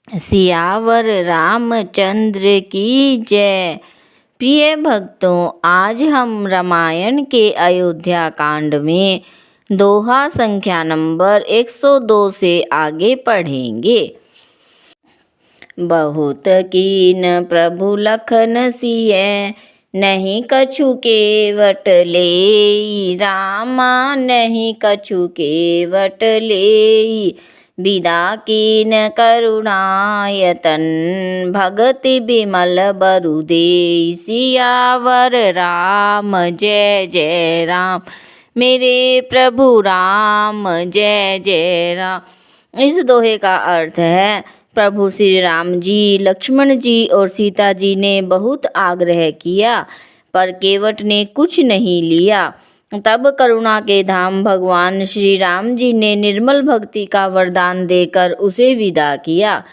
सियावर रामचंद्र की जय। प्रिय भक्तों, आज हम रामायण के अयोध्या कांड में दोहा संख्या नंबर 102 से आगे पढ़ेंगे। बहुत कीन प्रभु लखन सिय, नहीं कछु केवट लेई। रामा नहीं कछु केवट लेई, बिदा कीन करुणायतन। भगति बिमल बरु देई, सियावर राम जय जय राम। मेरे प्रभु राम जय जय राम। इस दोहे का अर्थ है, प्रभु श्री राम जी, लक्ष्मण जी और सीता जी ने बहुत आग्रह किया, पर केवट ने कुछ नहीं लिया। तब करुणा के धाम भगवान श्री राम जी ने निर्मल भक्ति का वरदान देकर उसे विदा किया।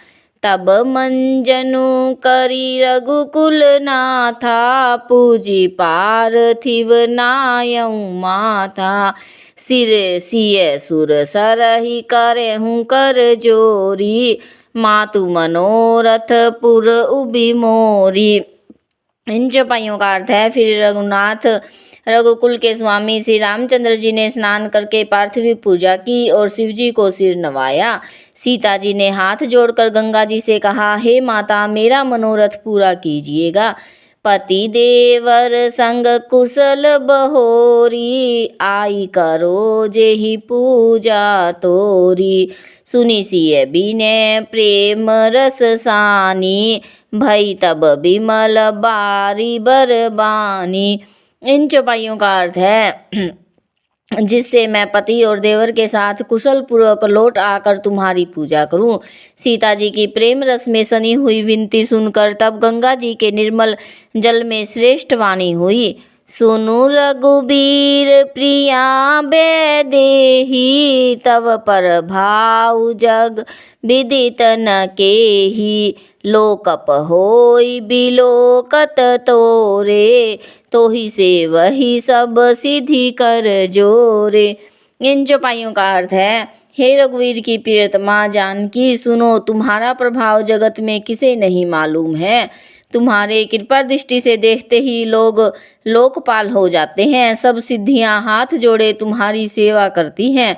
तब मंजनु करी रघुकुल नाथा, पूजी पार्थिव नायऊ माथा। सिर सिय सुर सरहि करहूँ कर जोरी, मातु मनोरथ पुर उबी मोरी। इन चौपाइयों का अर्थ है, फिर रघुकुल के स्वामी श्री रामचंद्र जी ने स्नान करके पार्थिव पूजा की और शिव जी को सिर नवाया। सीता जी ने हाथ जोड़कर गंगा जी से कहा, हे माता, मेरा मनोरथ पूरा कीजिएगा। पति देवर संग कुशल बहोरी, आई करो जेहि पूजा तोरी। सुनि सिय बिनय प्रेम रस सानी, भई तब बिमल बारी बरबानी। इन चौपाइयों का अर्थ है, जिससे मैं पति और देवर के साथ कुशल पूर्वक लौट आकर तुम्हारी पूजा करूं। सीता जी की प्रेम रस में सनी हुई विनती सुनकर तब गंगा जी के निर्मल जल में श्रेष्ठ वाणी हुई। सुनु रघुबीर प्रिया बेदेही, तव पर भाव जग विदित न केही। लोकप होई बिलोकत तोरे, तोहि से वही सब सिद्धि कर जोरे। इन चौपाइयों का अर्थ है, हे रघुवीर की प्रियतमा जानकी, सुनो, तुम्हारा प्रभाव जगत में किसे नहीं मालूम है। तुम्हारे कृपा दृष्टि से देखते ही लोग लोकपाल हो जाते हैं। सब सिद्धियां हाथ जोड़े तुम्हारी सेवा करती हैं।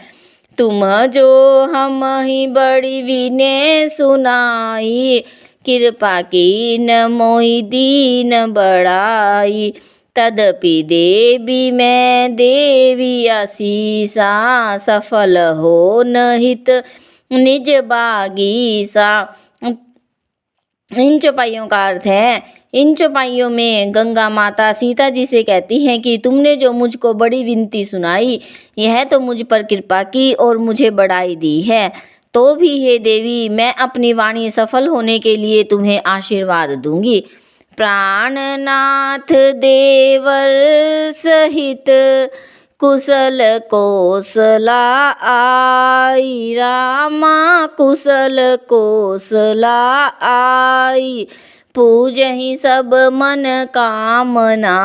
तुम जो हम ही बड़ी विनय सुनाई, कृपा की न मोहि दीन बड़ाई। तदपि देवी मैं देवी आशीषा, सफल हो नहित निज बागीसा। इन चौपाइयों का अर्थ है, इन चौपाइयों में गंगा माता सीता जी से कहती हैं कि तुमने जो मुझको बड़ी विनती सुनाई, यह तो मुझ पर कृपा की और मुझे बड़ाई दी है, तो भी हे देवी, मैं अपनी वाणी सफल होने के लिए तुम्हें आशीर्वाद दूंगी। प्राणनाथ देवर सहित कुशल कोसला आई। रामा कुशल कोसला आई, पूजहि सब मन कामना।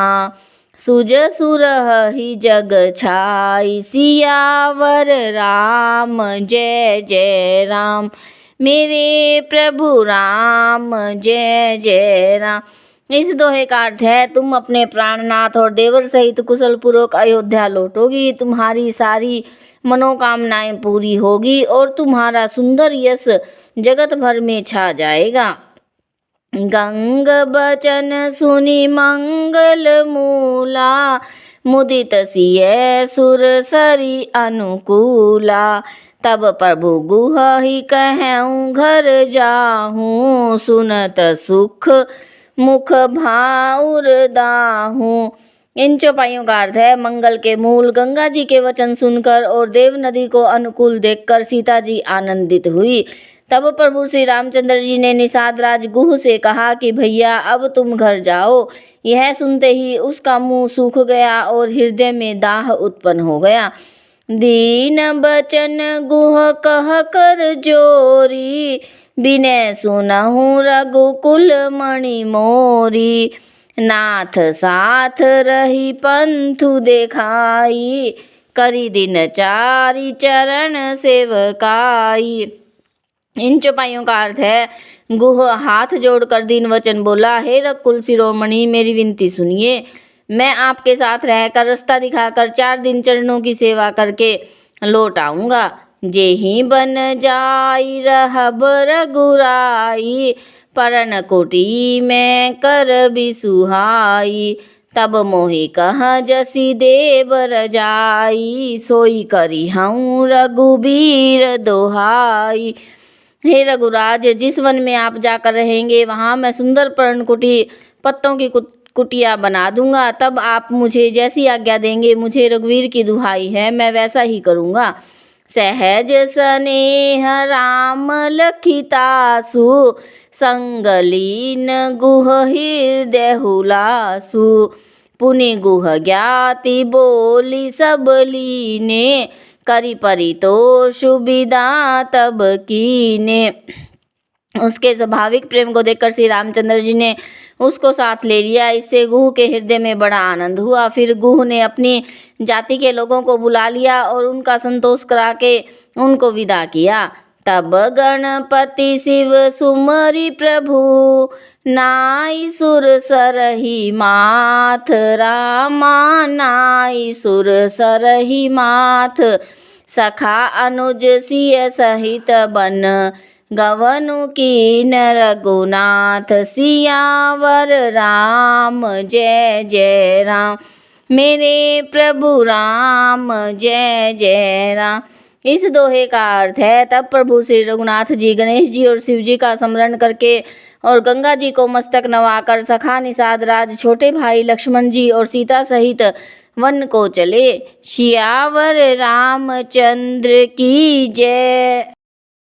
सुज सुरहि जग छाई, सियावर राम जय जय राम। मेरे प्रभु राम जय जय राम। इस दोहे का अर्थ है, तुम अपने प्राणनाथ और देवर सहित कुशल पूर्वक अयोध्या लौटोगी, तुम्हारी सारी मनोकामनाएं पूरी होगी और तुम्हारा सुंदर यश जगत भर में छा जाएगा। गंग बचन सुनि मंगल मूला, मुदित सिय सुर सरी अनुकूला। तब प्रभु गुहहि कहऊँ घर जाहूँ, सुनत सुख मुख भाउर दाहूँ। इन चौपाइयों का अर्थ है, मंगल के मूल गंगा जी के वचन सुनकर और देव नदी को अनुकूल देखकर सीता जी आनंदित हुई। तब प्रभु श्री रामचंद्र जी ने निषाद राज गुह से कहा कि भैया, अब तुम घर जाओ। यह सुनते ही उसका मुंह सूख गया और हृदय में दाह उत्पन्न हो गया। दीन बचन गुह कह कर जोरी, बिनय सुनहु रघुकुल मणि मोरी। नाथ साथ रही पंथु देखाई, करी दिन चारि चरण सेवकाई। इन चौपाइयों का अर्थ है, गुह हाथ जोड़कर दीन वचन बोला, हे रघुकुल शिरोमणि मेरी विनती सुनिए। मैं आपके साथ रहकर रास्ता दिखाकर 4 दिन चरणों की सेवा करके लौट आऊँगा। जेहि बन जाई रहब रघुराई, परन कोटि में कर बिसुहाई। तब मोहि कह जसी देव रजाई, सोई करी हूँ रघुबीर दोहाई। हे रघुराज, जिस वन में आप जाकर रहेंगे वहाँ मैं सुंदर पर्णकुटी पत्तों की कुटिया बना दूंगा। तब आप मुझे जैसी आज्ञा देंगे, मुझे रघुवीर की दुहाई है, मैं वैसा ही करूँगा। सहज स्नेह राम लखितासु, संगलीन गुह हृदय हुलासु। पुनि गुह ज्ञाति बोली सब लीने, करी परितोष सुविधा तब कीने। उसके स्वाभाविक प्रेम को देखकर श्री रामचंद्र जी ने उसको साथ ले लिया। इससे गुह के हृदय में बड़ा आनंद हुआ। फिर गुह ने अपनी जाति के लोगों को बुला लिया और उनका संतोष करा के उनको विदा किया। तब गणपति शिव सुमरि प्रभु, नाई सुर सरहि माथ। रामा नाई सुर सरहि माथ, सखा अनुज सिय सहित बन। गवनु कीन रघुनाथ, सियावर राम जय जय राम। मेरे प्रभु राम जय जय राम। इस दोहे का अर्थ है, तब प्रभु श्री रघुनाथ जी गणेश जी और शिव जी का स्मरण करके और गंगा जी को मस्तक नवाकर सखा निषाद राज, छोटे भाई लक्ष्मण जी और सीता सहित वन को चले। सियावर रामचंद्र की जय।